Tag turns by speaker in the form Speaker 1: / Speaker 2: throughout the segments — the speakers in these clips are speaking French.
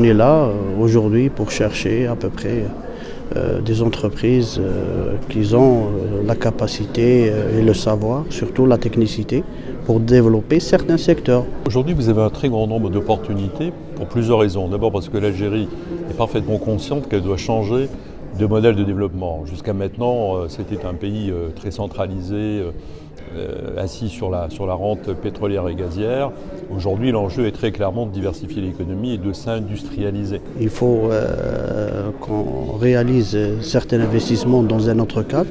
Speaker 1: est là aujourd'hui pour chercher à peu près des entreprises qui ont la capacité et le savoir, surtout la technicité, pour développer certains secteurs.
Speaker 2: Aujourd'hui, vous avez un très grand nombre d'opportunités pour plusieurs raisons. D'abord parce que l'Algérie est parfaitement consciente qu'elle doit changer de modèle de développement. Jusqu'à maintenant, c'était un pays très centralisé, assis sur la rente pétrolière et gazière. Aujourd'hui, l'enjeu est très clairement de diversifier l'économie et de s'industrialiser.
Speaker 1: Il faut qu'on réalise certains investissements dans un autre cadre,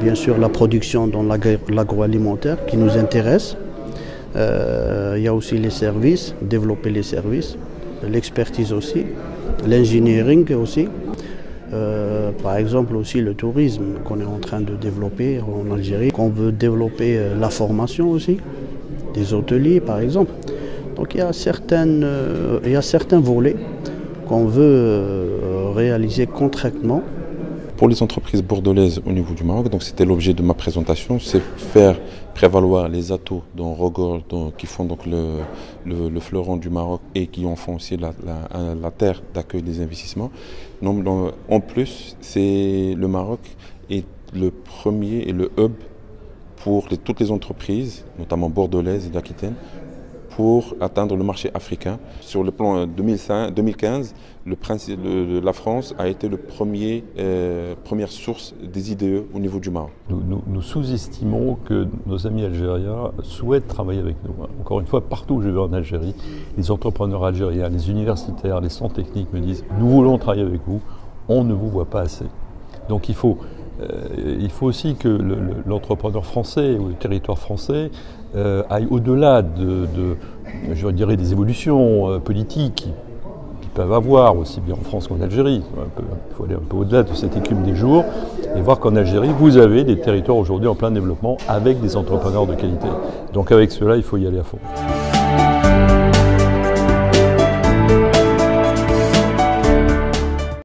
Speaker 1: bien sûr la production dans l'agroalimentaire qui nous intéresse. Il y a aussi les services, développer les services, l'expertise aussi, l'engineering aussi. Par exemple aussi le tourisme qu'on est en train de développer en Algérie. On veut développer la formation aussi, des hôteliers par exemple. Donc il y a certains volets qu'on veut réaliser concrètement.
Speaker 3: Pour les entreprises bordelaises au niveau du Maroc, donc c'était l'objet de ma présentation, c'est faire prévaloir les atouts dont Rogor, qui font donc le fleuron du Maroc et qui en font aussi la terre d'accueil des investissements. Donc, en plus, le Maroc est le premier et le hub pour toutes les entreprises, notamment bordelaises et d'Aquitaine, pour atteindre le marché africain. Sur le plan 2015, la France a été première source des IDE au niveau du Maroc.
Speaker 2: Nous sous-estimons que nos amis algériens souhaitent travailler avec nous. Encore une fois, partout où je vais en Algérie, les entrepreneurs algériens, les universitaires, les centres techniques me disent « Nous voulons travailler avec vous, on ne vous voit pas assez ». Donc il faut aussi que l'entrepreneur français ou le territoire français aille au-delà je dirais, des évolutions politiques qu'ils peuvent avoir aussi bien en France qu'en Algérie. Il faut aller un peu au-delà de cette écume des jours et voir qu'en Algérie, vous avez des territoires aujourd'hui en plein développement avec des entrepreneurs de qualité. Donc avec cela, il faut y aller à fond.